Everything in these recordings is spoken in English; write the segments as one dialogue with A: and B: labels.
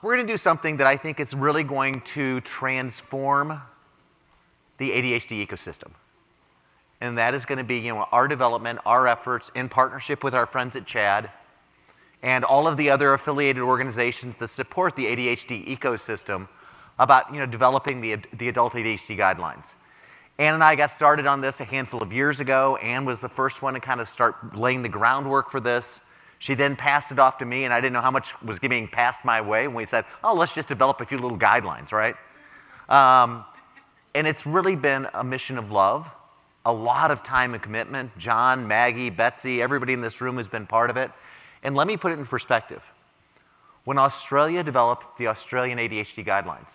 A: We're going to do something that I think is really going to transform the ADHD ecosystem. And that is going to be our development, our efforts in partnership with our friends at CHAD and all of the other affiliated organizations that support the ADHD ecosystem about developing the adult ADHD guidelines. Ann and I got started on this a handful of years ago. Ann was the first one to kind of start laying the groundwork for this. She then passed it off to me, and I didn't know how much was being passed my way when we said, oh, let's just develop a few little guidelines, right? And it's really been a mission of love, a lot of time and commitment. John, Maggie, Betsy, everybody in this room has been part of it. And let me put it in perspective. When Australia developed the Australian ADHD guidelines,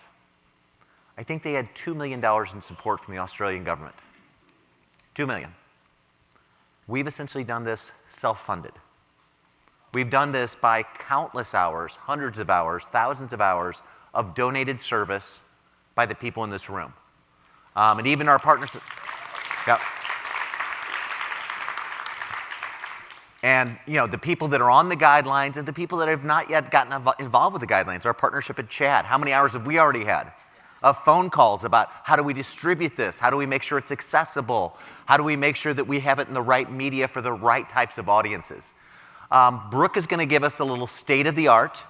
A: I think they had $2 million in support from the Australian government. $2 million. We've essentially done this self-funded. We've done this by countless hours, hundreds of hours, thousands of hours of donated service by the people in this room. And even our partners. Yep. And the people that are on the guidelines and the people that have not yet gotten involved with the guidelines, our partnership at CHAD. How many hours have we already had of phone calls about how do we distribute this? How do we make sure it's accessible? How do we make sure that we have it in the right media for the right types of audiences? Brooke is going to give us a little state of the art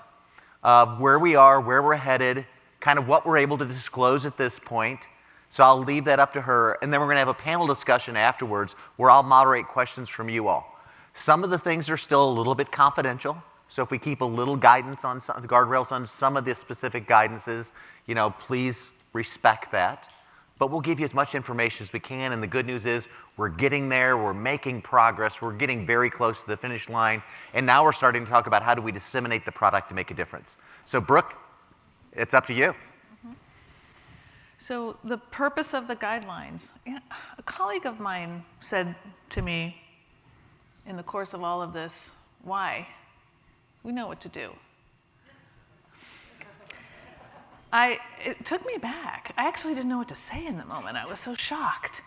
A: of where we are, where we're headed, kind of what we're able to disclose at this point. So I'll leave that up to her. And then we're going to have a panel discussion afterwards where I'll moderate questions from you all. Some of the things are still a little bit confidential. So if we keep a little guidance on some, the guardrails on some of the specific guidances, please respect that. But we'll give you as much information as we can. And the good news is we're getting there. We're making progress. We're getting very close to the finish line. And now we're starting to talk about how do we disseminate the product to make a difference. So Brooke, it's up to you.
B: So the purpose of the guidelines. A colleague of mine said to me in the course of all of this, why? We know what to do. It took me back. I actually didn't know what to say in the moment. I was so shocked.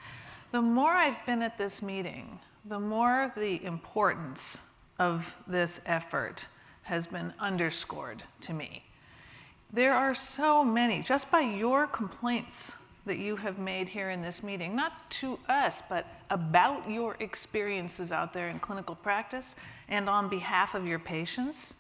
B: The more I've been at this meeting, the more the importance of this effort has been underscored to me. There are so many, just by your complaints that you have made here in this meeting, not to us, but about your experiences out there in clinical practice and on behalf of your patients,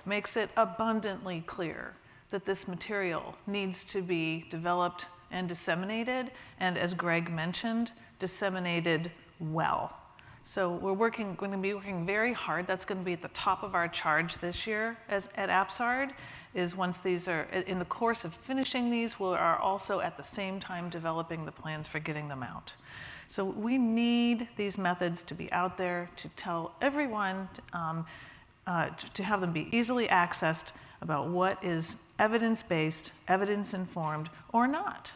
B: makes it abundantly clear that this material needs to be developed and disseminated, and as Greg mentioned, disseminated well. So we're going to be working very hard. That's going to be at the top of our charge this year at APSARD, is once these are, in the course of finishing these, we are also at the same time developing the plans for getting them out. So we need these methods to be out there to tell everyone, to have them be easily accessed about what is evidence-based, evidence-informed, or not.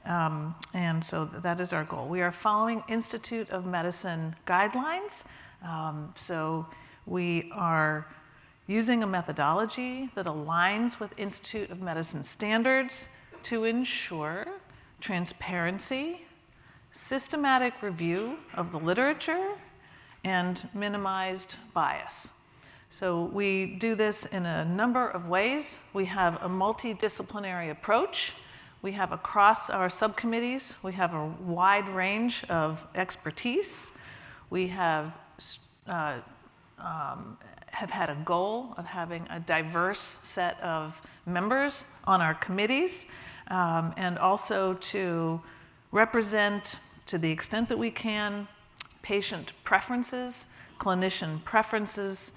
B: And so that is our goal. We are following Institute of Medicine guidelines. So we are using a methodology that aligns with Institute of Medicine standards to ensure transparency, systematic review of the literature, and minimized bias. So we do this in a number of ways. We have a multidisciplinary approach. We have across our subcommittees, we have a wide range of expertise. We have had a goal of having a diverse set of members on our committees, and also to represent, to the extent that we can, patient preferences, clinician preferences,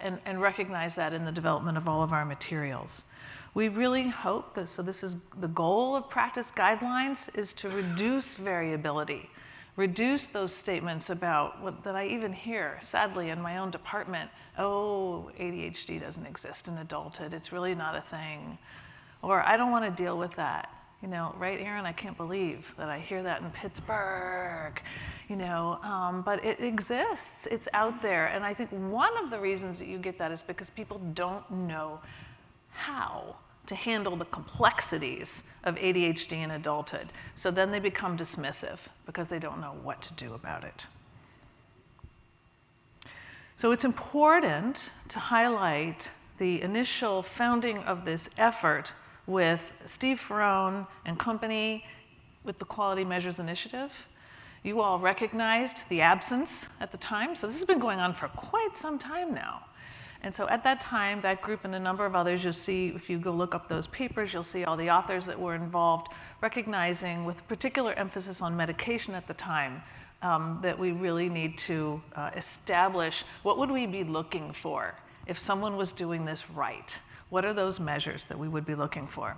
B: and recognize that in the development of all of our materials. We really hope that, so this is the goal of practice guidelines, is to reduce variability, reduce those statements about that I even hear, sadly, in my own department. Oh, ADHD doesn't exist in adulthood. It's really not a thing. Or I don't want to deal with that. Right, Aaron? I can't believe that I hear that in Pittsburgh. But it exists. It's out there. And I think one of the reasons that you get that is because people don't know how to handle the complexities of ADHD in adulthood. So then they become dismissive because they don't know what to do about it. So it's important to highlight the initial founding of this effort with Steve Ferrone and company with the Quality Measures Initiative. You all recognized the absence at the time, so this has been going on for quite some time now. And so at that time, that group and a number of others, you'll see, if you go look up those papers, you'll see all the authors that were involved, recognizing with particular emphasis on medication at the time, that we really need to establish what would we be looking for if someone was doing this right. What are those measures that we would be looking for?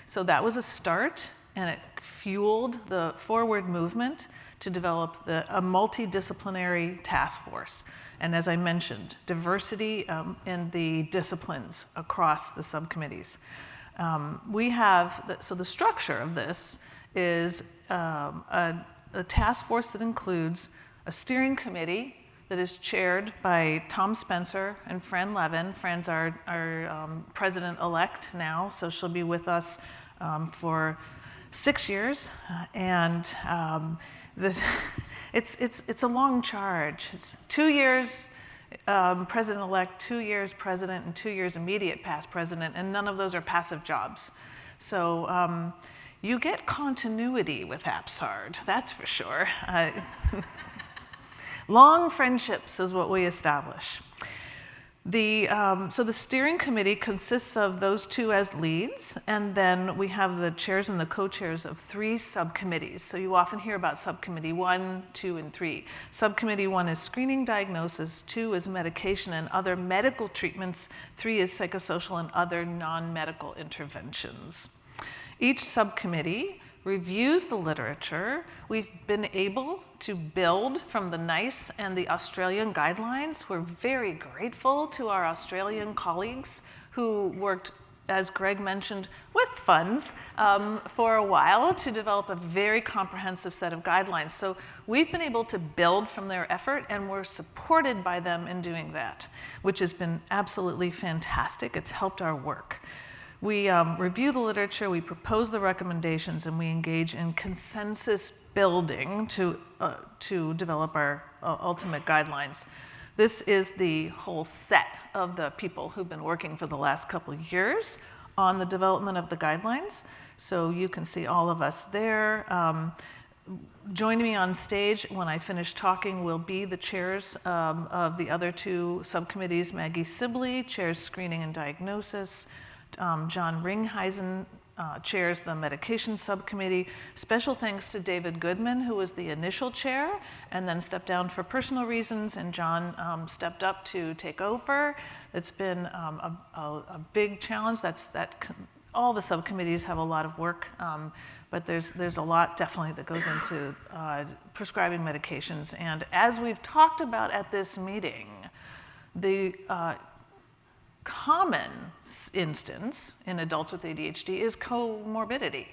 B: So that was a start, and it fueled the forward movement to develop a multidisciplinary task force. And as I mentioned, diversity in the disciplines across the subcommittees. So the structure of this is a task force that includes a steering committee that is chaired by Tom Spencer and Fran Levin. Fran's our president-elect now, so she'll be with us for 6 years. It's a long charge. It's 2 years president-elect, 2 years president, and 2 years immediate past president, and none of those are passive jobs. So you get continuity with APSARD, that's for sure. Long friendships is what we establish. So the steering committee consists of those two as leads, and then we have the chairs and the co-chairs of 3 subcommittees. So you often hear about subcommittee 1, 2, and 3. Subcommittee 1 is screening diagnosis, 2 is medication and other medical treatments, 3 is psychosocial and other non-medical interventions. Each subcommittee reviews the literature. We've been able to build from the NICE and the Australian guidelines. We're very grateful to our Australian colleagues who worked, as Greg mentioned, with funds for a while to develop a very comprehensive set of guidelines. So we've been able to build from their effort, and we're supported by them in doing that, which has been absolutely fantastic. It's helped our work. We review the literature, we propose the recommendations, and we engage in consensus building to develop our ultimate guidelines. This is the whole set of the people who've been working for the last couple of years on the development of the guidelines. So you can see all of us there. Joining me on stage when I finish talking will be the chairs of the other 2 subcommittees. Maggie Sibley chairs screening and diagnosis. John Ringheisen chairs the medication subcommittee. Special thanks to David Goodman, who was the initial chair and then stepped down for personal reasons, and John stepped up to take over. It's been a big challenge. All the subcommittees have a lot of work, but there's a lot definitely that goes into prescribing medications. And as we've talked about at this meeting, the common instance in adults with ADHD is comorbidity,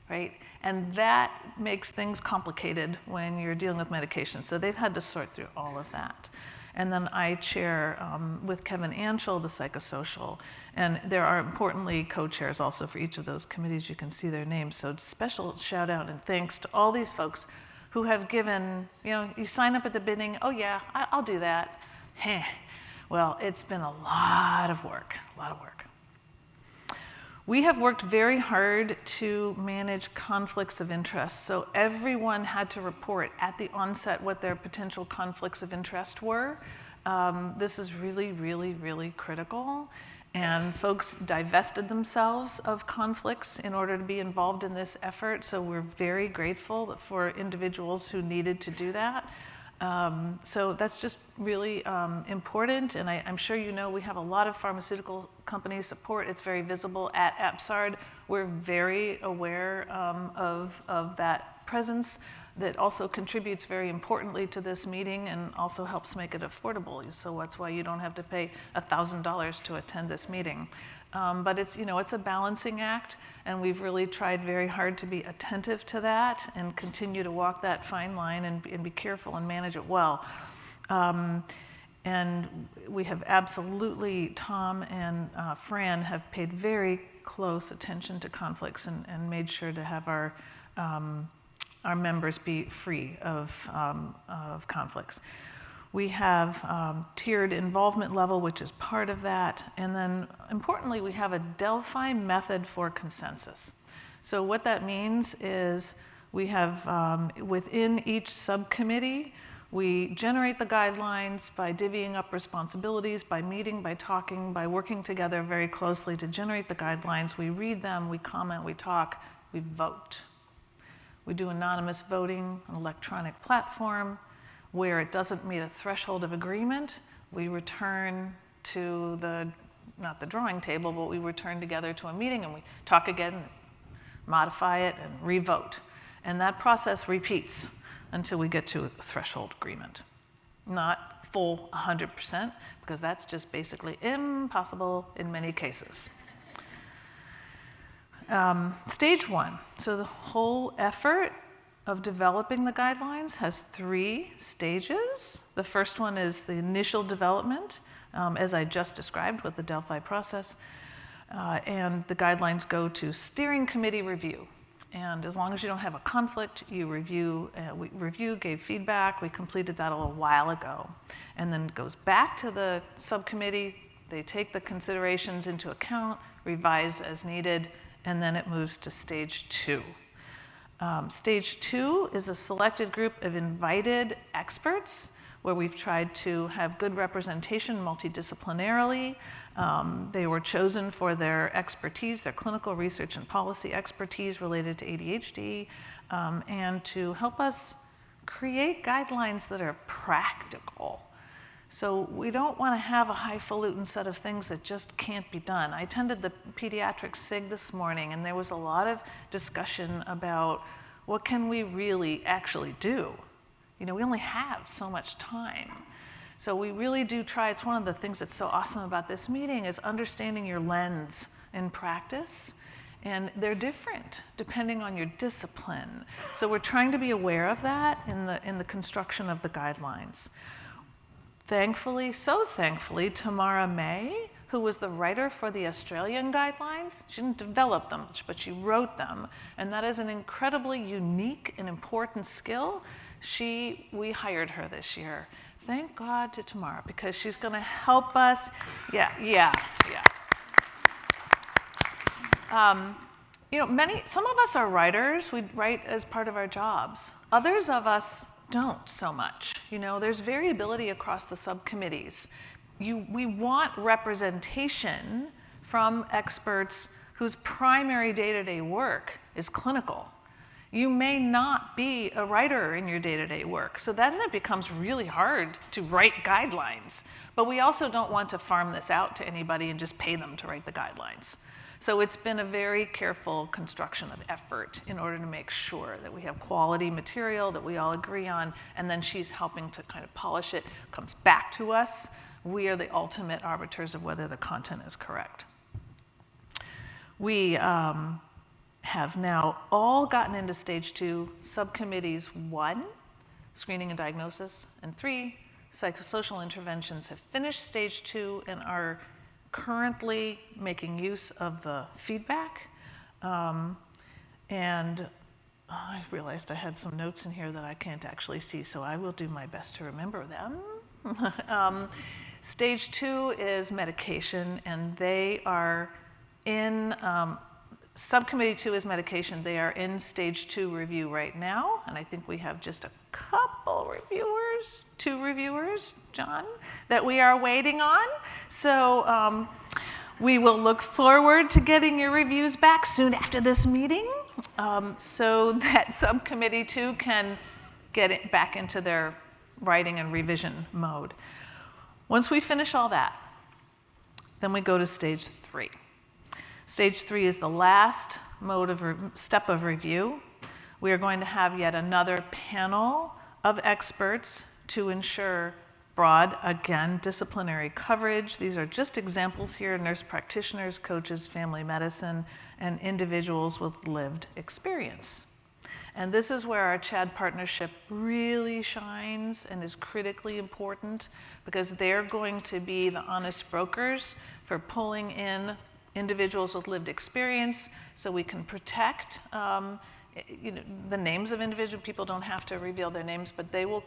B: right? And that makes things complicated when you're dealing with medication. So they've had to sort through all of that. And then I chair with Kevin Anschel the psychosocial. And there are importantly co-chairs also for each of those committees. You can see their names. So special shout out and thanks to all these folks who have given, you sign up at the beginning, oh yeah, I'll do that. Heh. Well, it's been a lot of work, We have worked very hard to manage conflicts of interest. So everyone had to report at the onset what their potential conflicts of interest were. This is really, really, really critical. And folks divested themselves of conflicts in order to be involved in this effort. So we're very grateful for individuals who needed to do that. So that's just really important, and I'm sure you know we have a lot of pharmaceutical company support. It's very visible at APSARD. We're very aware of that presence that also contributes very importantly to this meeting and also helps make it affordable. So that's why you don't have to pay $1,000 to attend this meeting. But it's a balancing act, and we've really tried very hard to be attentive to that and continue to walk that fine line and be careful and manage it well. And we have absolutely, Tom and Fran have paid very close attention to conflicts and made sure to have our members be free of conflicts. We have tiered involvement level, which is part of that. And then importantly, we have a Delphi method for consensus. So what that means is we have within each subcommittee, we generate the guidelines by divvying up responsibilities, by meeting, by talking, by working together very closely to generate the guidelines. We read them, we comment, we talk, we vote. We do anonymous voting, an electronic platform. Where it doesn't meet a threshold of agreement, we return to not the drawing table, but we return together to a meeting and we talk again, modify it, and re-vote. And that process repeats until we get to a threshold agreement. Not full 100%, because that's just basically impossible in many cases. Stage 1, so the whole effort of developing the guidelines has 3 stages. The first one is the initial development, as I just described with the Delphi process. And the guidelines go to steering committee review. And as long as you don't have a conflict, you review, gave feedback. We completed that a little while ago. And then it goes back to the subcommittee. They take the considerations into account, revise as needed, and then it moves to stage 2. Stage 2 is a selected group of invited experts where we've tried to have good representation multidisciplinarily. They were chosen for their expertise, their clinical research and policy expertise related to ADHD, and to help us create guidelines that are practical. So we don't want to have a highfalutin set of things that just can't be done. I attended the pediatric SIG this morning, and there was a lot of discussion about what can we really actually do. You know, we only have so much time. So we really do try. It's one of the things that's so awesome about this meeting is understanding your lens in practice. And they're different depending on your discipline. So we're trying to be aware of that in the construction of the guidelines. Thankfully, so thankfully, Tamara May, who was the writer for the Australian guidelines, she didn't develop them, but she wrote them. And that is an incredibly unique and important skill. We hired her this year. Thank God to Tamara, because she's going to help us. Yeah. Some of us are writers. We write as part of our jobs. Others of us don't so much. You know, there's variability across the subcommittees. We want representation from experts whose primary day-to-day work is clinical. You may not be a writer in your day-to-day work, so then it becomes really hard to write guidelines. But we also don't want to farm this out to anybody and just pay them to write the guidelines. So it's been a very careful construction of effort in order to make sure that we have quality material that we all agree on, and then she's helping to kind of polish it, comes back to us. We are the ultimate arbiters of whether the content is correct. We have now all gotten into stage 2, subcommittees 1, screening and diagnosis, and 3, psychosocial interventions, have finished stage 2 and are currently making use of the feedback. And I realized I had some notes in here that I can't actually see, so I will do my best to remember them. Stage 2 is medication, and they are in, subcommittee 2 is medication. They are in stage 2 review right now, and I think we have just a couple reviewers, 2 reviewers, John, that we are waiting on. So we will look forward to getting your reviews back soon after this meeting, so that subcommittee 2 can get it back into their writing and revision mode. Once we finish all that, then we go to stage 3. Stage 3 is the last step of review. We are going to have yet another panel of experts to ensure broad, again, disciplinary coverage. These are just examples here: nurse practitioners, coaches, family medicine, and individuals with lived experience. And this is where our CHAD partnership really shines and is critically important, because they're going to be the honest brokers for pulling in individuals with lived experience so we can protect the names of individual people don't have to reveal their names, but they will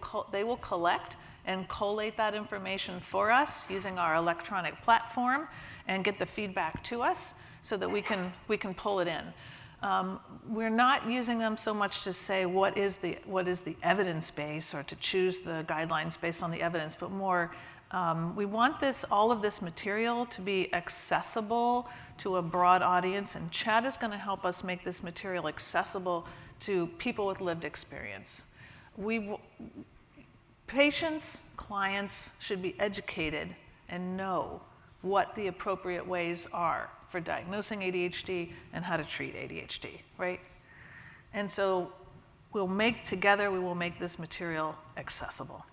B: collect and collate that information for us using our electronic platform and get the feedback to us so that we can pull it in. We're not using them so much to say what is the evidence base or to choose the guidelines based on the evidence, but more we want all of this material to be accessible to a broad audience, and Chad is going to help us make this material accessible to people with lived experience. Patients, clients should be educated and know what the appropriate ways are for diagnosing ADHD and how to treat ADHD, right? And so we will make this material accessible.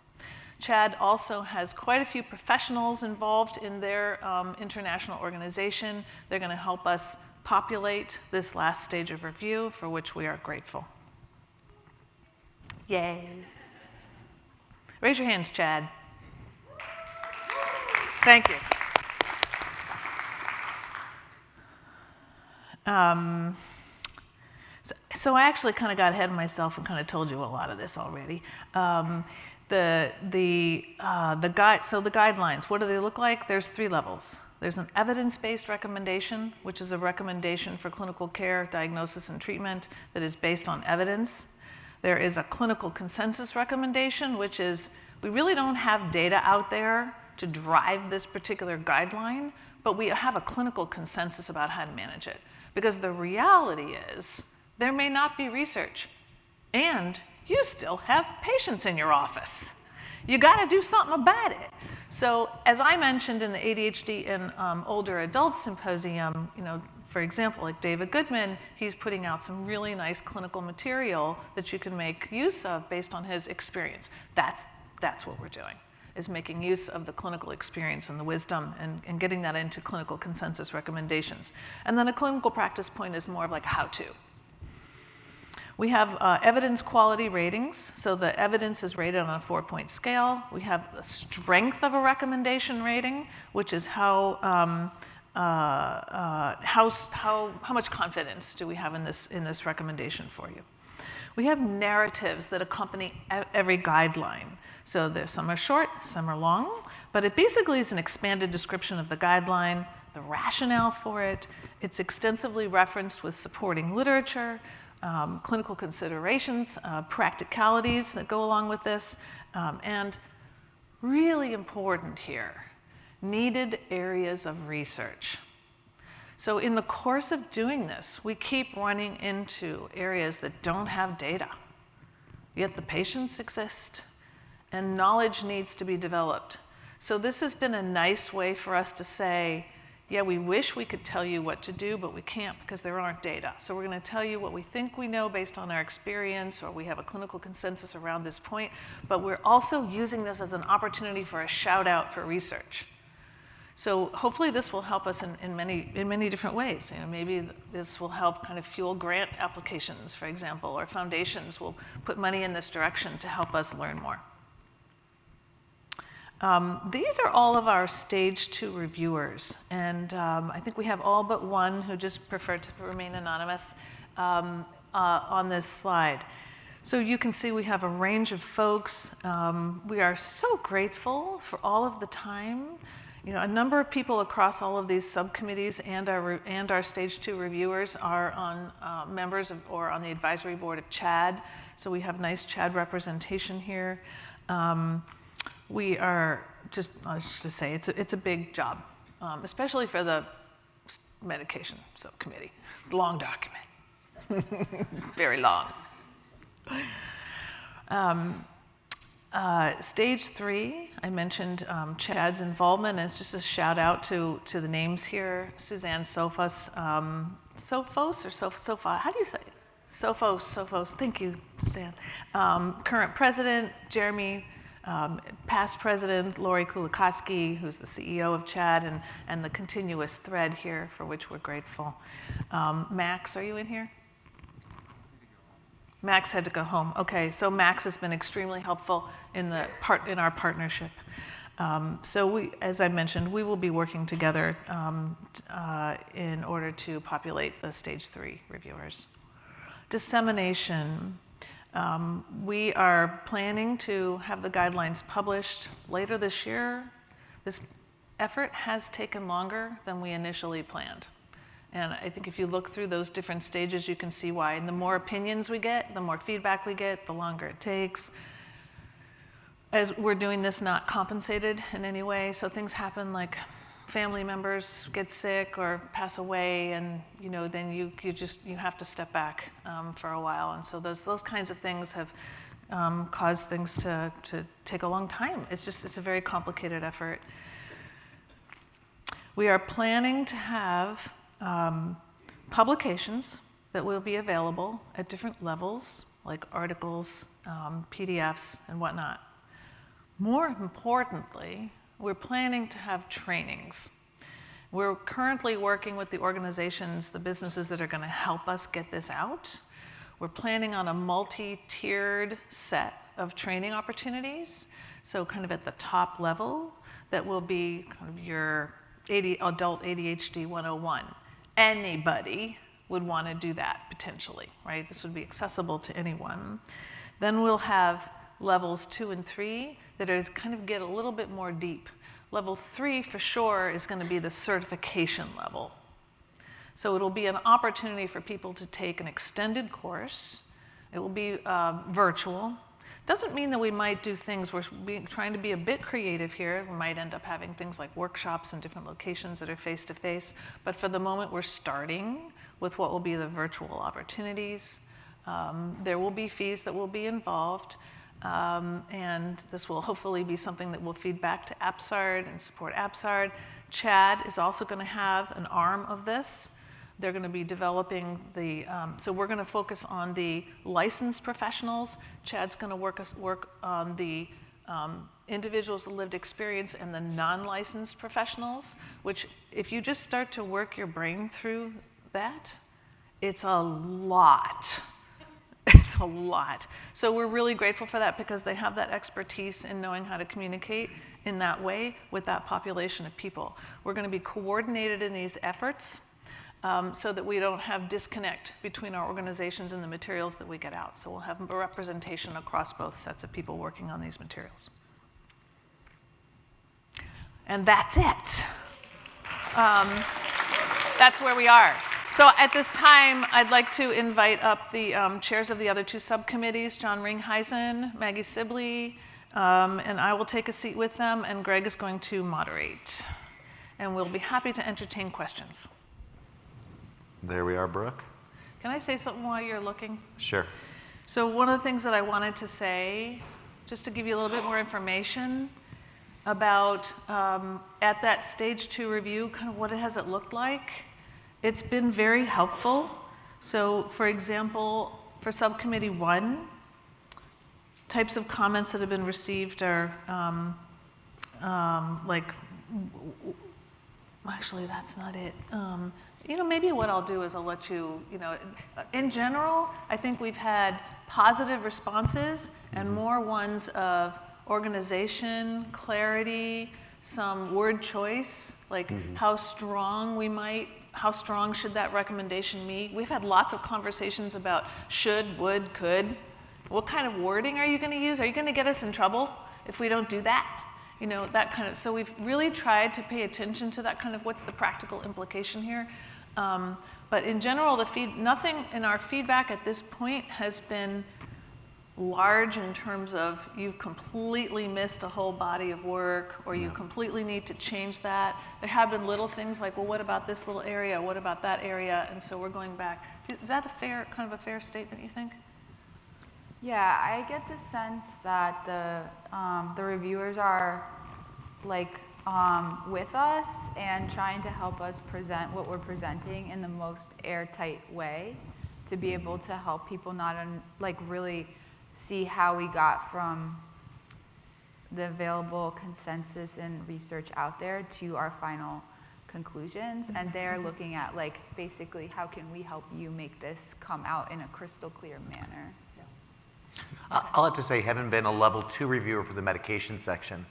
B: Chad also has quite a few professionals involved in their international organization. They're going to help us populate this last stage of review, for which we are grateful. Yay. Raise your hands, Chad. Thank you. So I actually kind of got ahead of myself and kind of told you a lot of this already. The guidelines, what do they look like? There's 3 levels. There's an evidence-based recommendation, which is a recommendation for clinical care, diagnosis, and treatment that is based on evidence. There is a clinical consensus recommendation, which is we really don't have data out there to drive this particular guideline, but we have a clinical consensus about how to manage it. Because the reality is there may not be research, and you still have patients in your office. You got to do something about it. So as I mentioned in the ADHD in older adults symposium, for example, like David Goodman, he's putting out some really nice clinical material that you can make use of based on his experience. That's what we're doing, is making use of the clinical experience and the wisdom and getting that into clinical consensus recommendations. And then a clinical practice point is more of like a how-to. We have evidence quality ratings. So the evidence is rated on a 4-point scale. We have the strength of a recommendation rating, which is how much confidence do we have in this recommendation for you. We have narratives that accompany every guideline. So some are short, some are long, but it basically is an expanded description of the guideline, the rationale for it. It's extensively referenced with supporting literature, clinical considerations, practicalities that go along with this, and really important here, needed areas of research. So in the course of doing this, we keep running into areas that don't have data, yet the patients exist, and knowledge needs to be developed. So this has been a nice way for us to say, yeah, we wish we could tell you what to do, but we can't because there aren't data. So we're going to tell you what we think we know based on our experience, or we have a clinical consensus around this point, but we're also using this as an opportunity for a shout out for research. So hopefully this will help us in many different ways. Maybe this will help kind of fuel grant applications, for example, or foundations will put money in this direction to help us learn more. These are all of our stage 2 reviewers, and I think we have all but one who just preferred to remain anonymous on this slide. So you can see we have a range of folks. We are so grateful for all of the time. A number of people across all of these subcommittees and our stage 2 reviewers are on members of, or on the advisory board of CHAD. So we have nice CHAD representation here. We are I was just to say, it's a big job, especially for the medication subcommittee. It's a long document, very long. Stage 3, I mentioned Chad's involvement, and it's just a shout out to the names here. Suzanne Sophos, Sophos or Sofa, how do you say it? Sophos, thank you, Suzanne. Current president, Jeremy, past president, Lori Kulikoski, who's the CEO of CHAD, and the continuous thread here, for which we're grateful. Max, are you in here? Max had to go home. Okay, so Max has been extremely helpful in our partnership. So as I mentioned, we will be working together in order to populate the stage 3 reviewers. Dissemination. We are planning to have the guidelines published later this year. This effort has taken longer than we initially planned. And I think if you look through those different stages, you can see why. And the more opinions we get, the more feedback we get, the longer it takes. As we're doing this not compensated in any way, so things happen like family members get sick or pass away, and then you have to step back for a while. And so those kinds of things have caused things to take a long time. It's a very complicated effort. We are planning to have publications that will be available at different levels, like articles, PDFs, and whatnot. More importantly, we're planning to have trainings. We're currently working with the organizations, the businesses that are going to help us get this out. We're planning on a multi-tiered set of training opportunities, so kind of at the top level, that will be kind of your adult ADHD 101. Anybody would want to do that potentially, right? This would be accessible to anyone. Then we'll have levels 2 and 3 that are kind of get a little bit more deep. Level 3 for sure is going to be the certification level. So it'll be an opportunity for people to take an extended course. It will be virtual. Doesn't mean that we might do things, we're trying to be a bit creative here. We might end up having things like workshops in different locations that are face-to-face, but for the moment we're starting with what will be the virtual opportunities. There will be fees that will be involved, and this will hopefully be something that will feed back to APSARD and support APSARD. CHAD is also going to have an arm of this. They're going to be developing so we're going to focus on the licensed professionals. CHAD's going to work on the individuals with lived experience and the non-licensed professionals, which if you just start to work your brain through that, it's a lot. It's a lot. So we're really grateful for that because they have that expertise in knowing how to communicate in that way with that population of people. We're going to be coordinated in these efforts so that we don't have disconnect between our organizations and the materials that we get out. So we'll have a representation across both sets of people working on these materials. And that's it. That's where we are. So at this time, I'd like to invite up the chairs of the other two subcommittees, John Ringheisen, Maggie Sibley, and I will take a seat with them, and Greg is going to moderate. And we'll be happy to entertain questions.
A: There we are, Brooke.
B: Can I say something while you're looking?
A: Sure.
B: So one of the things that I wanted to say, just to give you a little bit more information about at that stage 2 review, kind of what has it looked like. It's been very helpful. So for example, for subcommittee 1, types of comments that have been received are actually that's not it. Maybe what I'll do is I'll let you, in general, I think we've had positive responses and more ones of organization, clarity, some word choice, like how strong should that recommendation be? We've had lots of conversations about should, would, could. What kind of wording are you going to use? Are you going to get us in trouble if we don't do that? That kind of, so we've really tried to pay attention to that kind of what's the practical implication here. But in general, nothing in our feedback at this point has been large in terms of you've completely missed a whole body of work or you completely need to change that. There have been little things like, well, what about this little area? What about that area? And so we're going back. Is that kind of a fair statement, you think?
C: Yeah, I get the sense that the reviewers are with us and trying to help us present what we're presenting in the most airtight way to be able to help people really see how we got from the available consensus and research out there to our final conclusions. And they're looking at basically how can we help you make this come out in a crystal clear manner.
A: I'll have to say, having been a level 2 reviewer for the medication section,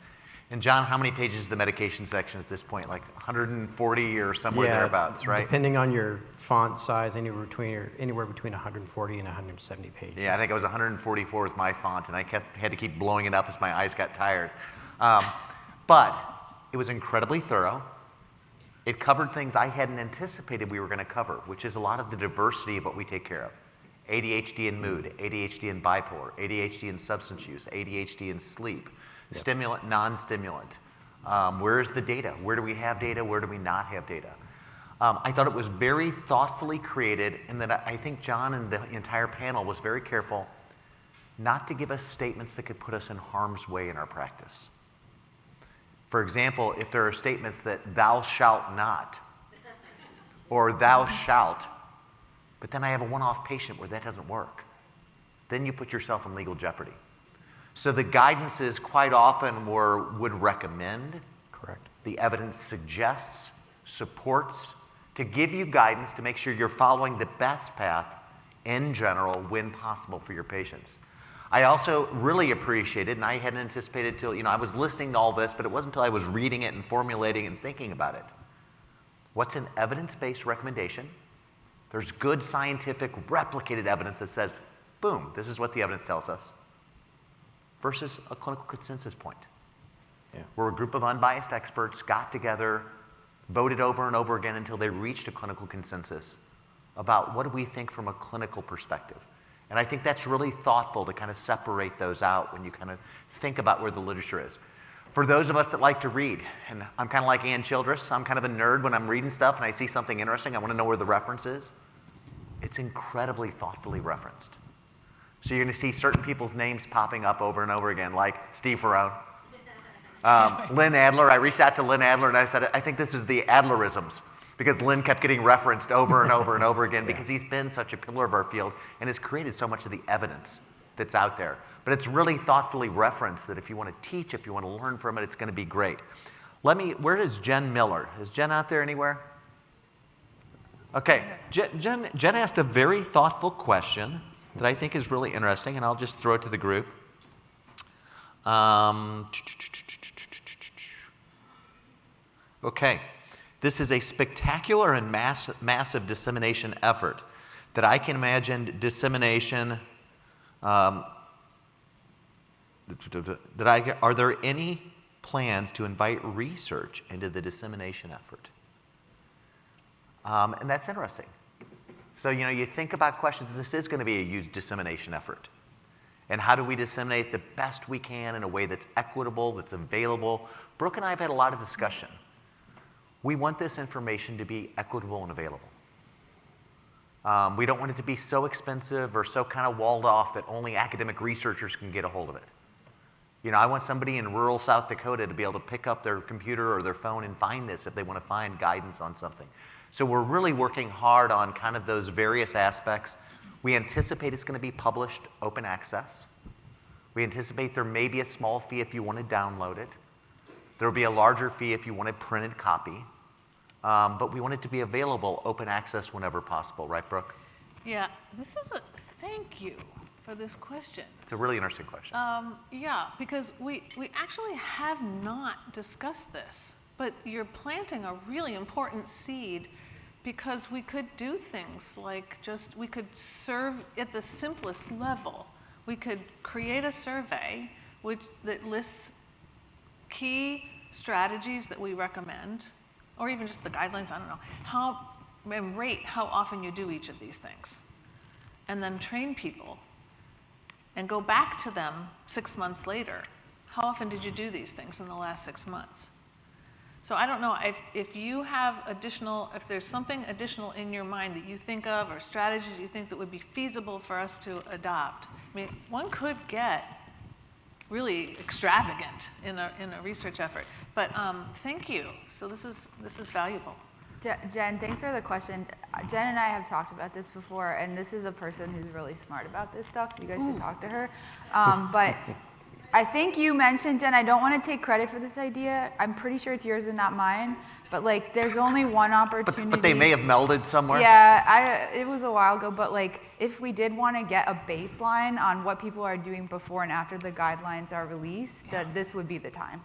A: And John, how many pages is the medication section at this point? Like 140 or somewhere thereabouts, right?
D: Depending on your font size, anywhere between 140 and 170 pages.
A: Yeah, I think it was 144 with my font, and I had to keep blowing it up as my eyes got tired. But it was incredibly thorough. It covered things I hadn't anticipated we were going to cover, which is a lot of the diversity of what we take care of. ADHD and mood, ADHD and bipolar, ADHD and substance use, ADHD and sleep, stimulant, non-stimulant. Where's the data? Where do we have data? Where do we not have data? I thought it was very thoughtfully created, and that I think John and the entire panel was very careful not to give us statements that could put us in harm's way in our practice. For example, if there are statements that thou shalt not, or thou shalt, but then I have a one-off patient where that doesn't work, then you put yourself in legal jeopardy. So the guidances quite often would recommend.
D: Correct.
A: The evidence suggests, supports, to give you guidance to make sure you're following the best path in general when possible for your patients. I also really appreciated, and I hadn't anticipated till, I was listening to all this, but it wasn't until I was reading it and formulating and thinking about it. What's an evidence-based recommendation? There's good scientific replicated evidence that says, boom, this is what the evidence tells us, versus a clinical consensus point.
D: Yeah.
A: Where a group of unbiased experts got together, voted over and over again until they reached a clinical consensus about what do we think from a clinical perspective. And I think that's really thoughtful to kind of separate those out when you kind of think about where the literature is. For those of us that like to read, and I'm kind of like Ann Childress, I'm kind of a nerd when I'm reading stuff and I see something interesting, I want to know where the reference is. It's incredibly thoughtfully referenced. So you're going to see certain people's names popping up over and over again, like Steve Ferrone, Lynn Adler. I reached out to Lynn Adler and I said, I think this is the Adlerisms, because Lynn kept getting referenced over and over and over again because he's been such a pillar of our field and has created so much of the evidence that's out there. But it's really thoughtfully referenced that if you want to teach, if you want to learn from it, it's going to be great. Where is Jen Miller? Is Jen out there anywhere? Okay, Jen asked a very thoughtful question that I think is really interesting, and I'll just throw it to the group. Okay. This is a spectacular and massive dissemination effort that I can imagine dissemination. Are there any plans to invite research into the dissemination effort? And that's interesting. So, you think about questions, this is going to be a huge dissemination effort. And how do we disseminate the best we can in a way that's equitable, that's available? Brooke and I have had a lot of discussion. We want this information to be equitable and available. We don't want it to be so expensive or so kind of walled off that only academic researchers can get a hold of it. I want somebody in rural South Dakota to be able to pick up their computer or their phone and find this if they want to find guidance on something. So we're really working hard on kind of those various aspects. We anticipate it's going to be published open access. We anticipate there may be a small fee if you want to download it. There will be a larger fee if you want a printed copy. But we want it to be available open access whenever possible. Right, Brooke?
B: Yeah, thank you for this question.
A: It's a really interesting question.
B: Yeah, because we actually have not discussed this, but you're planting a really important seed because we could do things like we could serve at the simplest level. We could create a survey that lists key strategies that we recommend, or even just the guidelines, I don't know, and rate how often you do each of these things. And then train people and go back to them 6 months later. How often did you do these things in the last 6 months? So I don't know if you have if there's something additional in your mind that you think of or strategies you think that would be feasible for us to adopt. I mean, one could get really extravagant in a research effort. But thank you. So this is valuable.
C: Jen, thanks for the question. Jen and I have talked about this before, and this is a person who's really smart about this stuff, so you guys should talk to her. But I think you mentioned, Jen, I don't want to take credit for this idea. I'm pretty sure it's yours and not mine. But there's only one opportunity.
A: But they may have melded somewhere.
C: Yeah, it was a while ago. But if we did want to get a baseline on what people are doing before and after the guidelines are released, that this would be the time.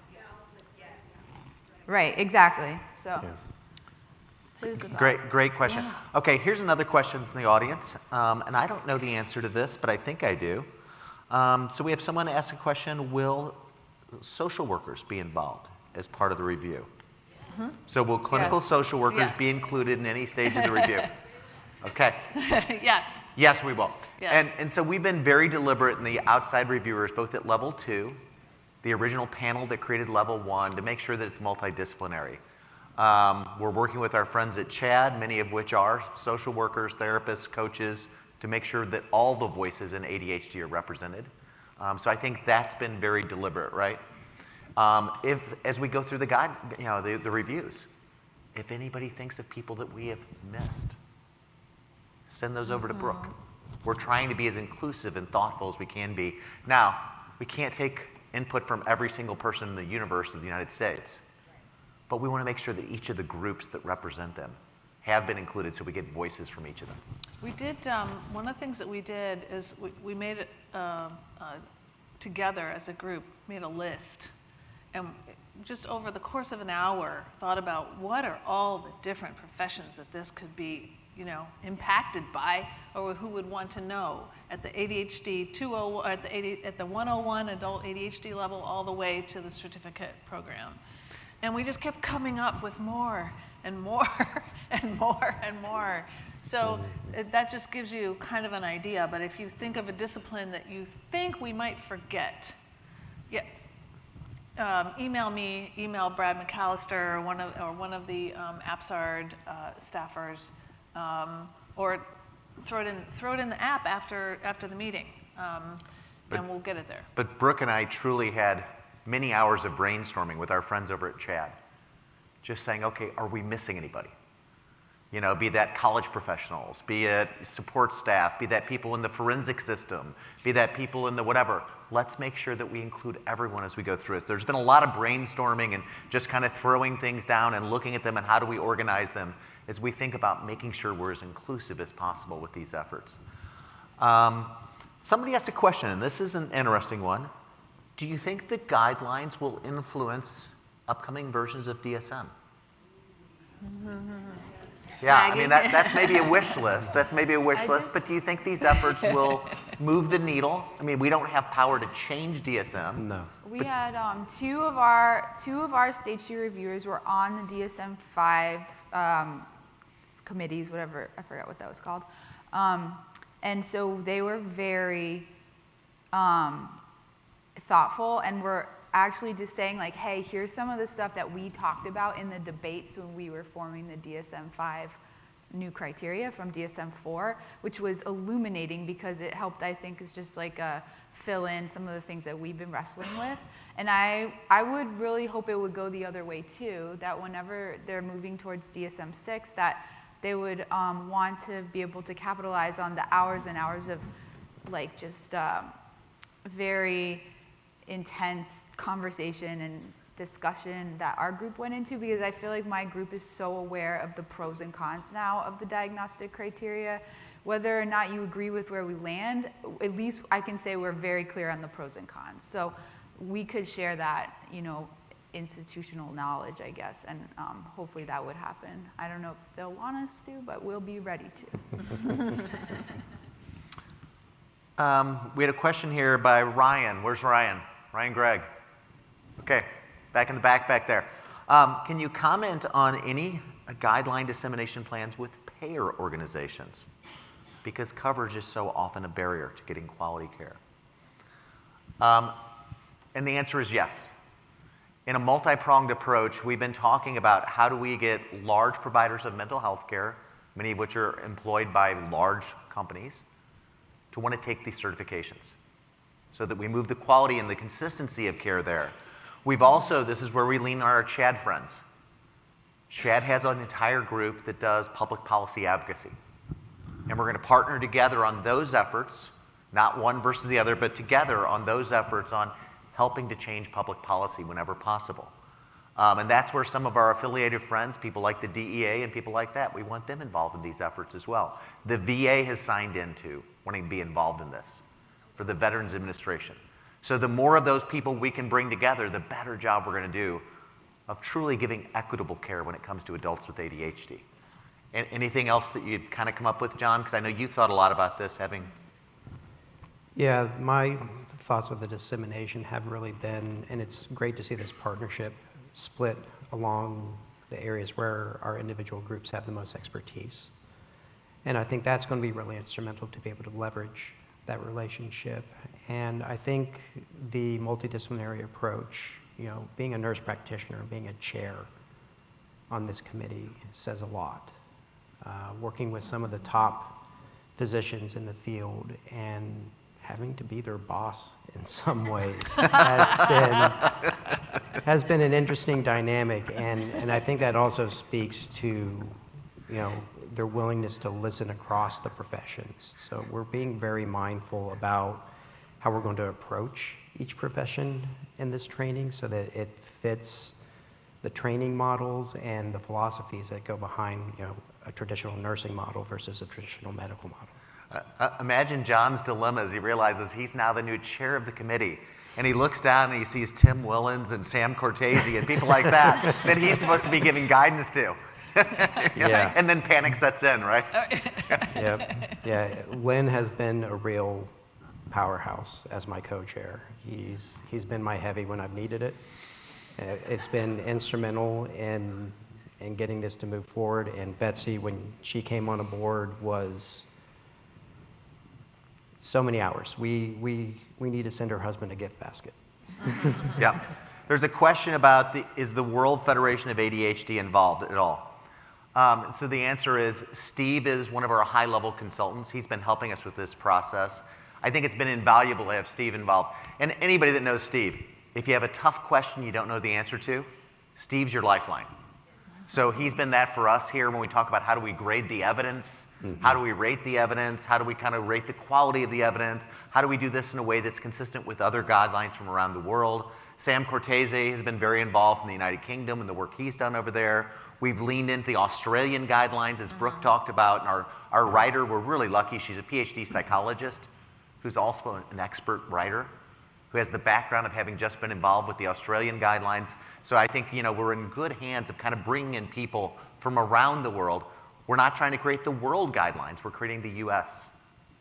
C: Right, exactly. So,
D: Yeah.
C: who's the
A: Great question. Okay, here's another question from the audience, and I don't know the answer to this, but I think I do. So we have someone ask a question: will social workers be involved as part of the review? So will clinical
B: Yes.
A: social workers be
B: Yes.
A: included in any stage of the review? Okay.
B: Yes.
A: Yes, we will.
B: Yes.
A: And so we've been very deliberate in the outside reviewers, both at level 2, the original panel that created level 1, to make sure that it's multidisciplinary. We're working with our friends at CHAD, many of which are social workers, therapists, coaches, to make sure that all the voices in ADHD are represented. So I think that's been very deliberate, right? As we go through the reviews, if anybody thinks of people that we have missed, send those over to Brooke. We're trying to be as inclusive and thoughtful as we can be. Now, we can't take input from every single person in the universe of the United States, but we want to make sure that each of the groups that represent them have been included so we get voices from each of them.
B: We did, one of the things that we did is we made it together as a group, made a list, and just over the course of an hour thought about what are all the different professions that this could be, impacted by, or who would want to know at the ADHD 201, at the 101 adult ADHD level, all the way to the certificate program. And we just kept coming up with more and more and more and more. So that just gives you kind of an idea. But if you think of a discipline that you think we might forget, yes. Email me, email Brad McAllister, or one of the AppSARD staffers, or throw it in the app after the meeting, and we'll get it there.
A: But Brooke and I truly had many hours of brainstorming with our friends over at CHAD, just saying, okay, are we missing anybody? Be that college professionals, be it support staff, be that people in the forensic system, be that people in the whatever. Let's make sure that we include everyone as we go through it. There's been a lot of brainstorming and just kind of throwing things down and looking at them and how do we organize them as we think about making sure we're as inclusive as possible with these efforts. Somebody asked a question, and this is an interesting one. Do you think the guidelines will influence upcoming versions of DSM? Yeah, I mean, that's maybe a wish list. That's maybe a wish list, but do you think these efforts will move the needle? I mean, we don't have power to change DSM.
D: No.
C: We had two of our stage 2 reviewers were on the DSM-5 committees, whatever, I forgot what that was called. And so they were very thoughtful and were actually just saying like, hey, here's some of the stuff that we talked about in the debates when we were forming the DSM-5 new criteria from DSM-4, which was illuminating because it helped, I think, is just like fill in some of the things that we've been wrestling with. And I would really hope it would go the other way too, that whenever they're moving towards DSM-6, that they would want to be able to capitalize on the hours and hours of like just very intense conversation and discussion that our group went into, because I feel like my group is so aware of the pros and cons now of the diagnostic criteria. Whether or not you agree with where we land, at least I can say we're very clear on the pros and cons. So we could share that, institutional knowledge, I guess, and hopefully that would happen. I don't know if they'll want us to, but we'll be ready to.
A: We had a question here by Ryan. Where's Ryan? Ryan Gregg. Okay, back in the back there. Can you comment on any guideline dissemination plans with payer organizations? Because coverage is so often a barrier to getting quality care. And the answer is yes. In a multi-pronged approach, we've been talking about how do we get large providers of mental health care, many of which are employed by large companies, to want to take these certifications so that we move the quality and the consistency of care there. We've also, this is where we lean on our CHAD friends. CHAD has an entire group that does public policy advocacy. And we're going to partner together on those efforts, not one versus the other, but together on those efforts on helping to change public policy whenever possible. And that's where some of our affiliated friends, people like the DEA and people like that, we want them involved in these efforts as well. The VA has signed into wanting to be involved in this for the Veterans Administration. So the more of those people we can bring together, the better job we're going to do of truly giving equitable care when it comes to adults with ADHD. Anything else that you'd kind of come up with, John? Because I know you've thought a lot about this, having...
D: Yeah, my thoughts with the dissemination have really been, and it's great to see this partnership split along the areas where our individual groups have the most expertise. And I think that's going to be really instrumental to be able to leverage that relationship. And I think the multidisciplinary approach, being a nurse practitioner, being a chair on this committee says a lot. Working with some of the top physicians in the field and having to be their boss in some ways has been an interesting dynamic, and I think that also speaks to their willingness to listen across the professions. So we're being very mindful about how we're going to approach each profession in this training so that it fits the training models and the philosophies that go behind a traditional nursing model versus a traditional medical model.
A: Imagine John's dilemma as he realizes he's now the new chair of the committee. And he looks down and he sees Tim Willens and Sam Cortese and people like that that he's supposed to be giving guidance to.
D: Yeah.
A: And then panic sets in, right?
D: Yep. Yeah. Lynn has been a real powerhouse as my co-chair. He's been my heavy when I've needed it. It's been instrumental in getting this to move forward. And Betsy, when she came on board, was so many hours. We need to send her husband a gift basket.
A: Yeah. There's a question about is the World Federation of ADHD involved at all? So the answer is Steve is one of our high-level consultants. He's been helping us with this process. I think it's been invaluable to have Steve involved. And anybody that knows Steve, if you have a tough question you don't know the answer to, Steve's your lifeline. So he's been that for us here when we talk about how do we grade the evidence, how do we rate the evidence, how do we kind of rate the quality of the evidence, how do we do this in a way that's consistent with other guidelines from around the world. Sam Cortese has been very involved in the United Kingdom and the work he's done over there. We've leaned into the Australian guidelines, as Brooke talked about, and our writer, we're really lucky, she's a PhD psychologist who's also an expert writer, who has the background of having just been involved with the Australian guidelines. So I think we're in good hands of kind of bringing in people from around the world. We're not trying to create the world guidelines, we're creating the US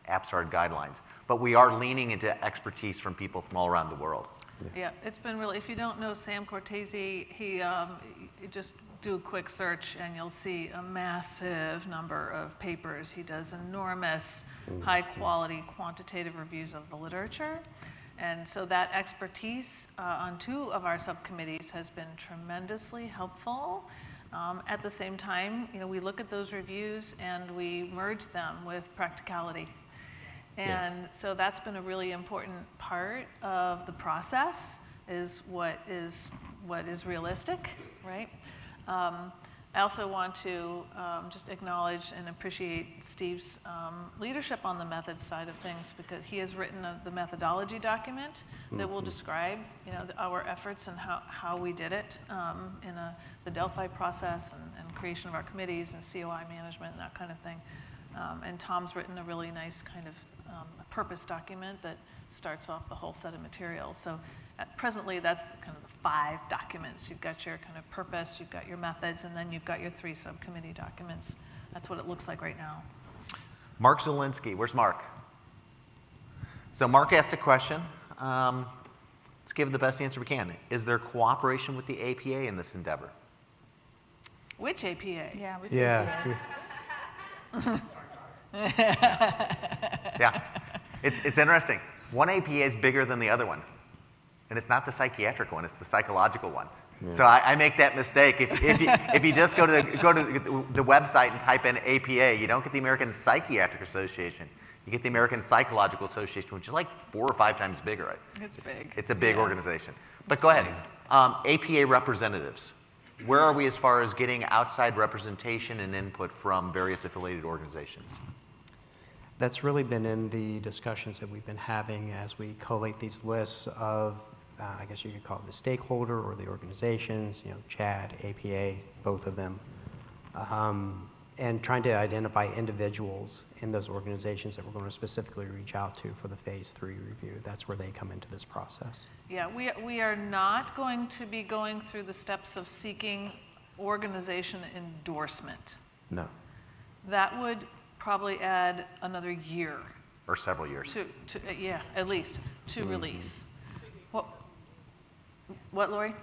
A: APSARD guidelines. But we are leaning into expertise from people from all around the world.
B: Yeah, it's been really, if you don't know Sam Cortese, he just do a quick search and you'll see a massive number of papers. He does enormous, high quality quantitative reviews of the literature. And so that expertise on 2 of our subcommittees has been tremendously helpful. At the same time, we look at those reviews and we merge them with practicality. And so that's been a really important part of the process, is what is realistic, right? I also want to just acknowledge and appreciate Steve's leadership on the methods side of things, because he has written the methodology document that will describe our efforts and how we did it in the Delphi process and creation of our committees and COI management and that kind of thing. And Tom's written a really nice kind of a purpose document that starts off the whole set of materials. So presently, that's kind of the 5 documents. You've got your kind of purpose, you've got your methods, and then you've got your 3 subcommittee documents. That's what it looks like right now.
A: Mark Zielinski, where's Mark? So Mark asked a question. Let's give the best answer we can. Is there cooperation with the APA in this endeavor?
B: Which APA?
C: Yeah.
D: Yeah.
A: Yeah, it's interesting. One APA is bigger than the other one. And it's not the psychiatric one, it's the psychological one. Yeah. So I make that mistake. If you just go to the website and type in APA, you don't get the American Psychiatric Association. You get the American Psychological Association, which is like 4 or 5 times bigger. Right?
B: It's big.
A: It's a big organization. But go ahead. APA representatives. Where are we as far as getting outside representation and input from various affiliated organizations?
D: That's really been in the discussions that we've been having as we collate these lists of, I guess you could call it the stakeholder or the organizations, CHAD, APA, both of them. and trying to identify individuals in those organizations that we're going to specifically reach out to for the phase 3 review. That's where they come into this process.
B: Yeah, we are not going to be going through the steps of seeking organization endorsement.
D: No.
B: That would probably add another year
A: Or several years.
B: to yeah, at least, to release. What, Lori?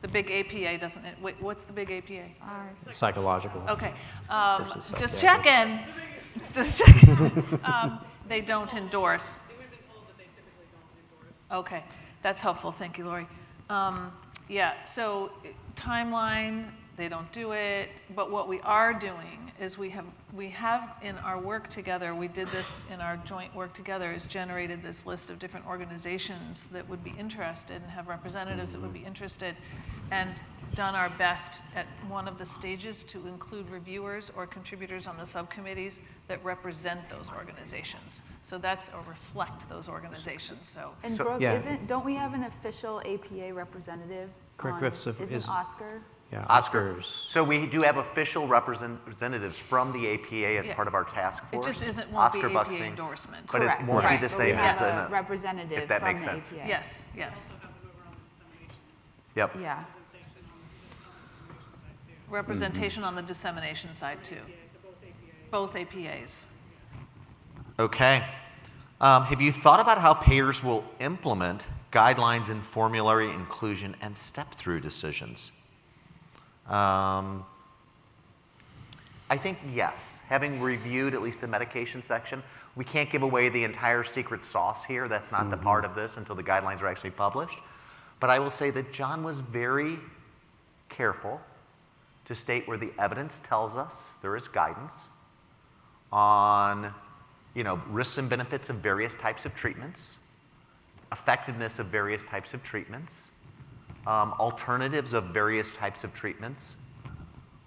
B: The big APA doesn't, wait, what's the big APA?
D: Psychological.
B: Okay,
D: Versus
B: just
D: psychiatric.
B: checking, just checking. They don't endorse.
E: We've been told that they typically don't endorse.
B: Okay, that's helpful, thank you, Lori. Yeah, so timeline, they don't do it, but what we are doing is we have in our work together, we did this in our joint work together, is generated this list of different organizations that would be interested and have representatives that would be interested, and done our best at one of the stages to include reviewers or contributors on the subcommittees that represent those organizations. So that's or reflect those organizations. So
C: And
A: So-
C: Brooke,
D: Yeah.
C: don't we have an official APA representative?
D: Correct,
C: on-
D: we have some-
C: Isn't
D: is-
C: Oscar?
D: Yeah,
A: Oscar.
D: Oscars.
A: So we do have official representatives from the APA as
B: Yeah.
A: part of our task
B: it
A: force.
B: just won't be
A: Oscar
B: APA
A: Buxton,
B: endorsement.
A: But it
C: Correct,
A: won't be
C: right,
A: the
C: but
A: same
C: we
A: as
C: have a
A: the,
C: representative
A: if that
C: from
A: makes
C: the
A: sense.
C: APA.
B: Yes, yes.
E: Also have them over on the dissemination,
A: yep.
C: Yeah.
E: representation on the dissemination side too.
B: Representation on the dissemination side too.
E: The both APAs.
B: Both APAs.
A: Okay. Have you thought about how payers will implement guidelines in formulary inclusion and step-through decisions? I think yes. Having reviewed at least the medication section, we can't give away the entire secret sauce here. That's not the part of this until the guidelines are actually published. But I will say that John was very careful to state where the evidence tells us there is guidance on, risks and benefits of various types of treatments, effectiveness of various types of treatments, alternatives of various types of treatments,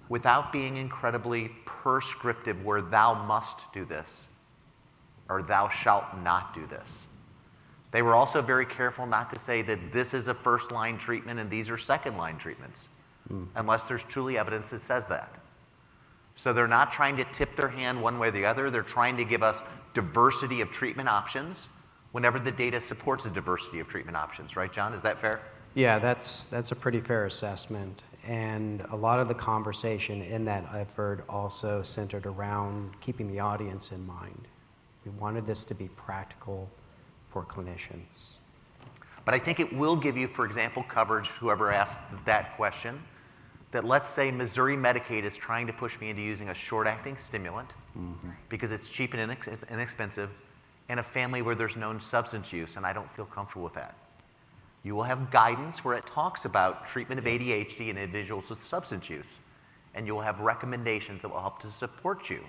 A: without being incredibly prescriptive where thou must do this or thou shalt not do this. They were also very careful not to say that this is a first-line treatment and these are second-line treatments, unless there's truly evidence that says that. So they're not trying to tip their hand one way or the other. They're trying to give us diversity of treatment options whenever the data supports a diversity of treatment options. Right, John? Is that fair?
D: Yeah, that's a pretty fair assessment. And a lot of the conversation in that effort also centered around keeping the audience in mind. We wanted this to be practical for clinicians.
A: But I think it will give you, for example, coverage, whoever asked that question, that let's say Missouri Medicaid is trying to push me into using a short-acting stimulant because it's cheap and inexpensive in a family where there's known substance use, and I don't feel comfortable with that. You will have guidance where it talks about treatment of ADHD in individuals with substance use, and you will have recommendations that will help to support you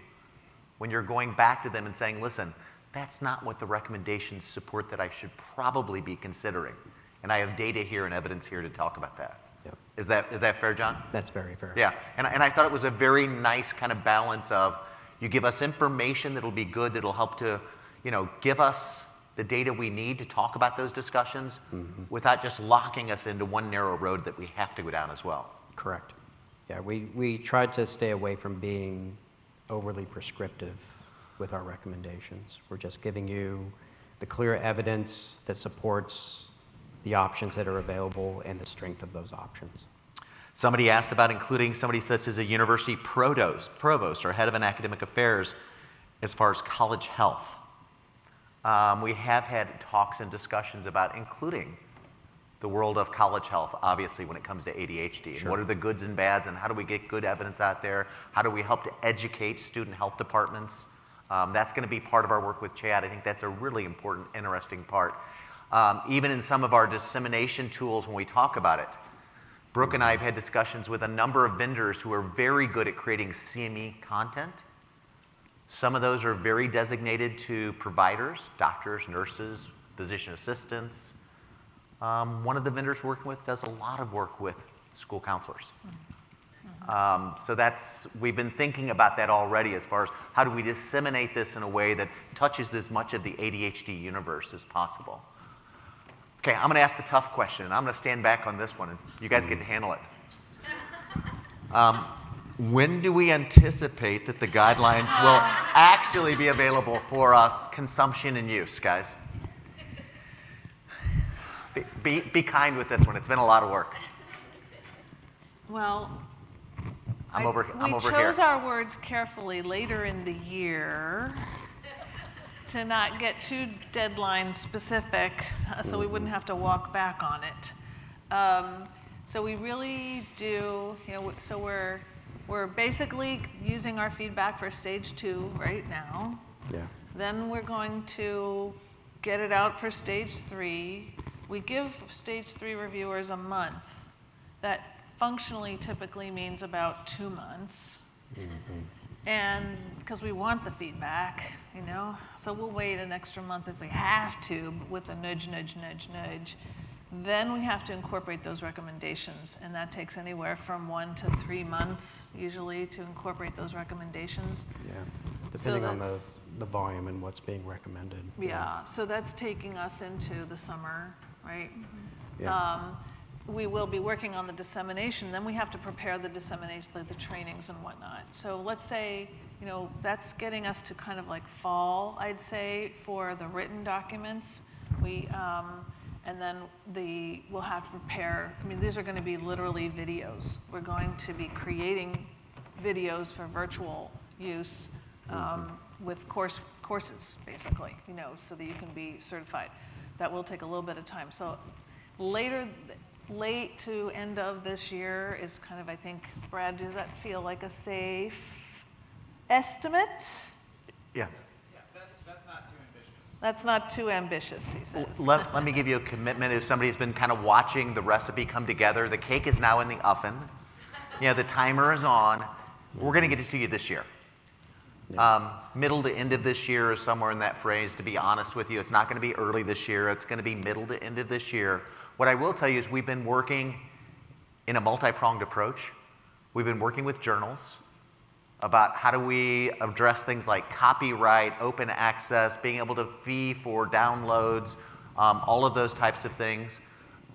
A: when you're going back to them and saying, listen, that's not what the recommendations support that I should probably be considering. And I have data here and evidence here to talk about that.
D: Yep.
A: Is that fair, John?
D: That's very fair.
A: Yeah, and I thought it was a very nice kind of balance of you give us information that'll be good, that'll help to, give us the data we need to talk about those discussions without just locking us into one narrow road that we have to go down as well.
D: Correct. Yeah, we tried to stay away from being overly prescriptive with our recommendations. We're just giving you the clear evidence that supports the options that are available and the strength of those options.
A: Somebody asked about including somebody such as a university provost or head of an academic affairs as far as college health. We have had talks and discussions about including the world of college health, obviously, when it comes to ADHD.
D: Sure.
A: And what are the goods and bads, and how do we get good evidence out there? How do we help to educate student health departments? That's going to be part of our work with Chad. I think that's a really important, interesting part. Even in some of our dissemination tools when we talk about it, Brooke and I have had discussions with a number of vendors who are very good at creating CME content. Some of those are very designated to providers, doctors, nurses, physician assistants. One of the vendors we're working with does a lot of work with school counselors. So we've been thinking about that already as far as how do we disseminate this in a way that touches as much of the ADHD universe as possible. Okay, I'm going to ask the tough question, and I'm going to stand back on this one, and you guys get to handle it. When do we anticipate that the guidelines will actually be available for consumption and use, guys? Be kind with this one. It's been a lot of work.
B: Well,
A: I'm over
B: we
A: here.
B: chose our words carefully later in the year to not get too deadline specific, so we wouldn't have to walk back on it. So we really do, so we're basically using our feedback for stage 2 right now.
D: Yeah.
B: Then we're going to get it out for stage 3. We give stage 3 reviewers a month. That functionally typically means about 2 months. And because we want the feedback, so we'll wait an extra month if we have to, with a nudge, nudge, nudge, nudge. Then we have to incorporate those recommendations, and that takes anywhere from 1 to 3 months usually to incorporate those recommendations.
D: Yeah, depending on
B: that's-
D: the volume and what's being recommended.
B: Yeah, so that's taking us into the summer, right?
D: Yeah.
B: We will be working on the dissemination, then we have to prepare the dissemination, the trainings and whatnot. So let's say, that's getting us to kind of like fall, I'd say, for the written documents. And then we'll have to prepare, these are going to be literally videos. We're going to be creating videos for virtual use with courses, basically, so that you can be certified. That will take a little bit of time. So late to end of this year is kind of, I think, Brad, does that feel like a safe estimate?
A: Yeah.
F: That's not too ambitious.
B: That's not too ambitious, he says.
A: Let me give you a commitment. If somebody's been kind of watching the recipe come together, the cake is now in the oven. The timer is on. We're going to get it to you this year. Middle to end of this year is somewhere in that phrase, to be honest with you. It's not going to be early this year. It's going to be middle to end of this year. What I will tell you is we've been working in a multi-pronged approach. We've been working with journals about how do we address things like copyright, open access, being able to fee for downloads, all of those types of things.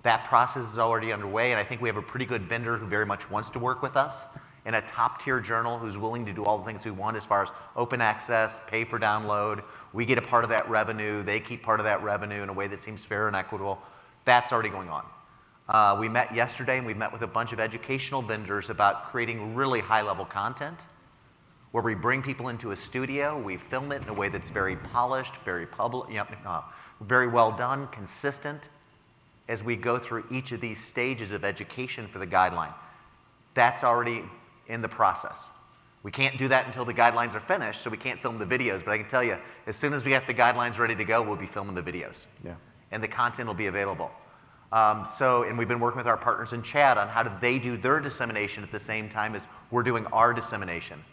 A: That process is already underway, and I think we have a pretty good vendor who very much wants to work with us, and a top-tier journal who's willing to do all the things we want as far as open access, pay for download. We get a part of that revenue. They keep part of that revenue in a way that seems fair and equitable. That's already going on. We met yesterday, and we met with a bunch of educational vendors about creating really high-level content where we bring people into a studio, we film it in a way that's very polished, very very well done, consistent, as we go through each of these stages of education for the guideline. That's already in the process. We can't do that until the guidelines are finished, so we can't film the videos, but I can tell you, as soon as we get the guidelines ready to go, we'll be filming the videos.
D: Yeah.
A: And the content will be available. And we've been working with our partners in Chad on how do they do their dissemination at the same time as we're doing our dissemination.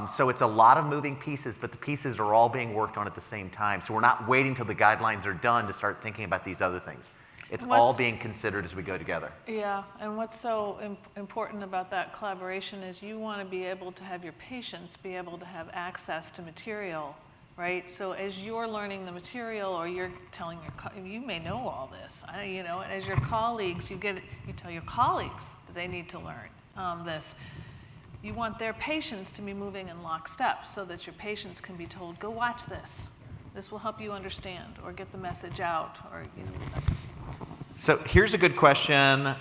A: So it's a lot of moving pieces, but the pieces are all being worked on at the same time. So we're not waiting till the guidelines are done to start thinking about these other things. It's all being considered as we go together.
B: Yeah, and what's so important about that collaboration is you want to be able to have your patients be able to have access to material, right? So as you're learning the material, or you're telling you may know all this, and as your colleagues, you tell your colleagues that they need to learn this. You want their patients to be moving in lockstep so that your patients can be told, go watch this. This will help you understand or get the message out, or
A: So here's a good question.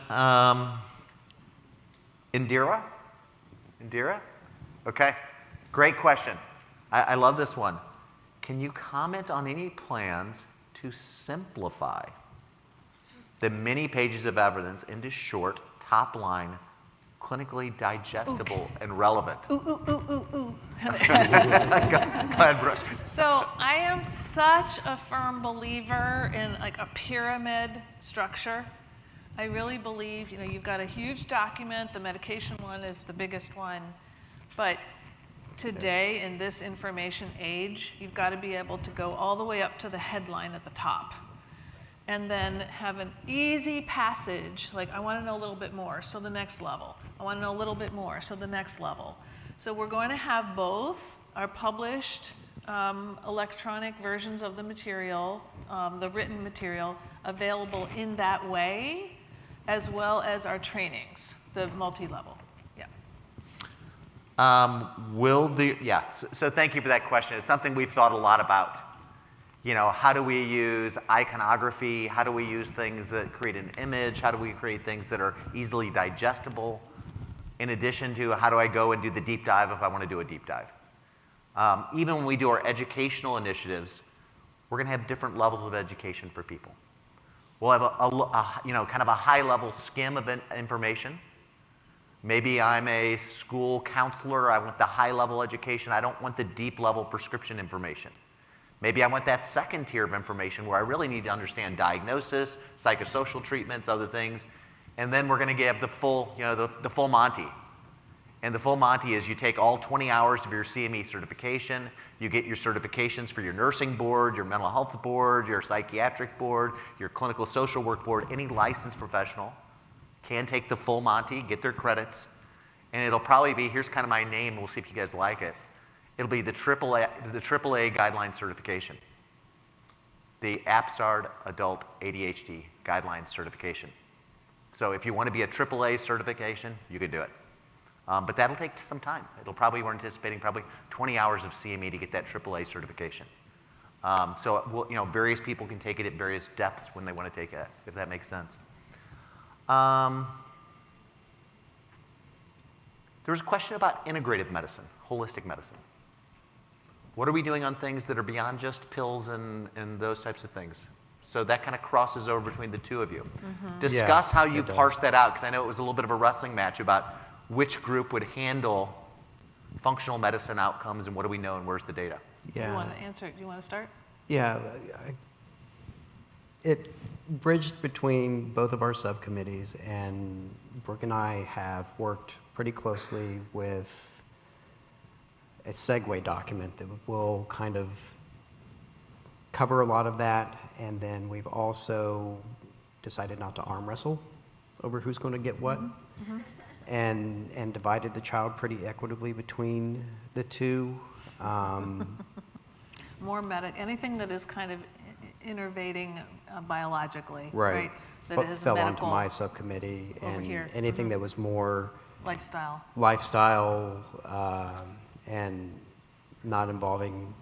A: Indira? Okay, great question. I love this one. Can you comment on any plans to simplify the many pages of evidence into short, top-line, clinically digestible and relevant?
B: Ooh.
A: Go ahead, Brooke.
B: So I am such a firm believer in like a pyramid structure. I really believe, you've got a huge document, the medication one is the biggest one, but today in this information age, you've got to be able to go all the way up to the headline at the top. And then have an easy passage, like I want to know a little bit more, so the next level. I want to know a little bit more, so the next level. So we're going to have both our published electronic versions of the material, the written material, available in that way, as well as our trainings, the multi-level. Yeah.
A: So thank you for that question. It's something we've thought a lot about. You know, how do we use iconography? How do we use things that create an image? How do we create things that are easily digestible? In addition to how do I go and do the deep dive if I want to do a deep dive? Even when we do our educational initiatives, we're going to have different levels of education for people. We'll have kind of a high-level skim of information. Maybe I'm a school counselor. I want the high-level education. I don't want the deep-level prescription information. Maybe I want that second tier of information where I really need to understand diagnosis, psychosocial treatments, other things. And then we're going to give the full, the full Monty. And the full Monty is you take all 20 hours of your CME certification, you get your certifications for your nursing board, your mental health board, your psychiatric board, your clinical social work board. Any licensed professional can take the full Monty, get their credits, and it'll probably be, here's kind of my name, we'll see if you guys like it. It'll be the AAA guideline certification. The APSARD Adult ADHD Guidelines Certification. So if you want to be a AAA certification, you can do it. But that'll take some time. We're anticipating probably 20 hours of CME to get that AAA certification. Various people can take it at various depths when they want to take it, if that makes sense. There was a question about integrative medicine, holistic medicine. What are we doing on things that are beyond just pills and those types of things? So that kind of crosses over between the two of you. Mm-hmm. Discuss how you parse that out, because I know it was a little bit of a wrestling match about which group would handle functional medicine outcomes and what do we know and where's the data?
B: Yeah. You want to answer? Do you want to start?
D: Yeah. It bridged between both of our subcommittees, and Brooke and I have worked pretty closely with a segue document that will kind of cover a lot of that, and then we've also decided not to arm wrestle over who's going to get what, mm-hmm. and divided the child pretty equitably between the two.
B: More anything that is kind of innervating biologically,
D: right?
B: That is
D: fell
B: medical
D: onto my subcommittee, and
B: here.
D: anything
B: Mm-hmm.
D: that was more
B: lifestyle,
D: and not involving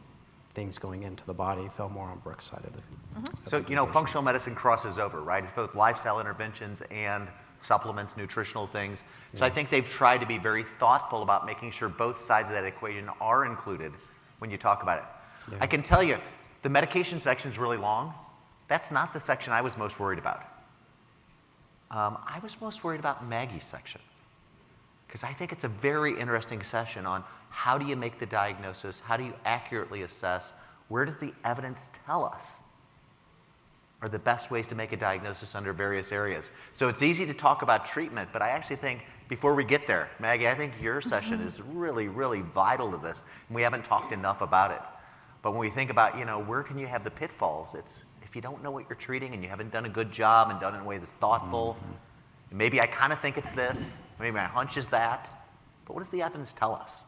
D: things going into the body fell more on Brooke's side of the.
B: Mm-hmm.
A: So functional medicine crosses over, right? It's both lifestyle interventions and supplements, nutritional things. So I think they've tried to be very thoughtful about making sure both sides of that equation are included when you talk about it. Yeah. I can tell you, the medication section is really long. That's not the section I was most worried about. I was most worried about Maggie's section, because I think it's a very interesting session on how do you make the diagnosis, how do you accurately assess, where does the evidence tell us are the best ways to make a diagnosis under various areas. So it's easy to talk about treatment, but I actually think before we get there, Maggie, I think your session is really, really vital to this, and we haven't talked enough about it. But when we think about, where can you have the pitfalls, it's if you don't know what you're treating and you haven't done a good job and done it in a way that's thoughtful, mm-hmm. maybe I kind of think it's this, maybe my hunch is that, but what does the evidence tell us?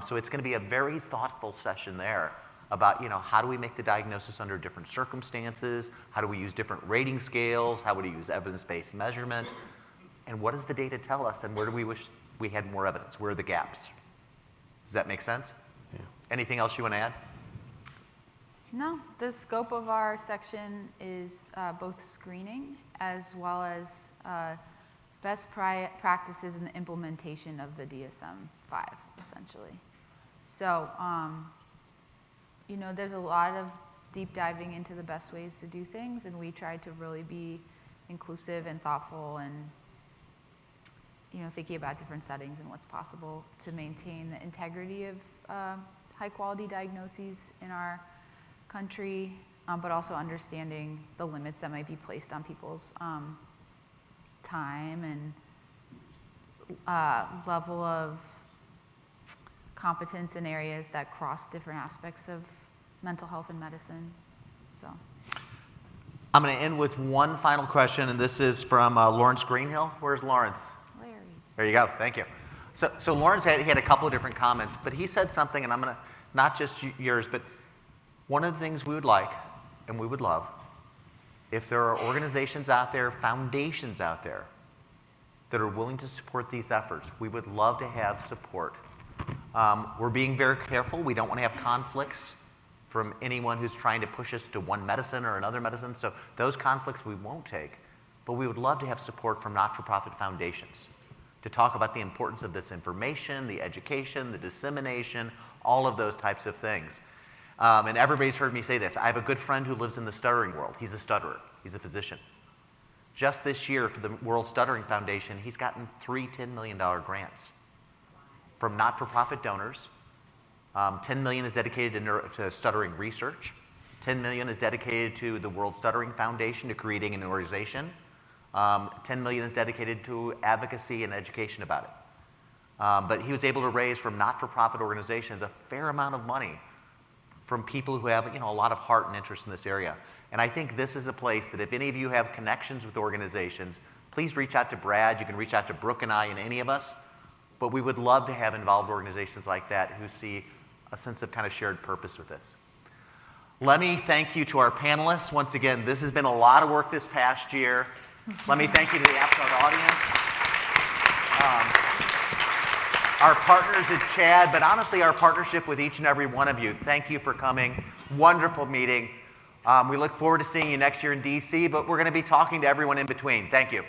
A: So it's going to be a very thoughtful session there about, how do we make the diagnosis under different circumstances? How do we use different rating scales? How would we use evidence-based measurement? And what does the data tell us? And where do we wish we had more evidence? Where are the gaps? Does that make sense?
D: Yeah.
A: Anything else you want to add?
C: No, the scope of our section is both screening as well as best practices in the implementation of the DSM-5, essentially. So, there's a lot of deep diving into the best ways to do things, and we try to really be inclusive and thoughtful and, thinking about different settings and what's possible to maintain the integrity of high-quality diagnoses in our country, but also understanding the limits that might be placed on people's time and level of competence in areas that cross different aspects of mental health and medicine. So,
A: I'm going to end with one final question, and this is from Lawrence Greenhill. Where's Lawrence?
C: Larry.
A: There you go. Thank you. So Lawrence he had a couple of different comments, but he said something, and I'm going to, not just yours, but one of the things we would like and we would love if there are organizations out there, foundations out there that are willing to support these efforts. We would love to have support. We're being very careful. We don't want to have conflicts from anyone who's trying to push us to one medicine or another medicine. So those conflicts we won't take. But we would love to have support from not-for-profit foundations to talk about the importance of this information, the education, the dissemination, all of those types of things. And everybody's heard me say this. I have a good friend who lives in the stuttering world. He's a stutterer. He's a physician. Just this year for the World Stuttering Foundation, he's gotten 3 $10 million grants from not-for-profit donors. $10 million is dedicated to stuttering research. $10 million is dedicated to the World Stuttering Foundation, to creating an organization. $10 million is dedicated to advocacy and education about it. But he was able to raise from not-for-profit organizations a fair amount of money from people who have a lot of heart and interest in this area. And I think this is a place that if any of you have connections with organizations, please reach out to Brad. You can reach out to Brooke and I and any of us. But we would love to have involved organizations like that who see a sense of kind of shared purpose with this. Let me thank you to our panelists. Once again, this has been a lot of work this past year. Let me thank you to the AppStart audience. Our partners at CHAD, but honestly our partnership with each and every one of you. Thank you for coming. Wonderful meeting. We look forward to seeing you next year in DC, but we're going to be talking to everyone in between. Thank you.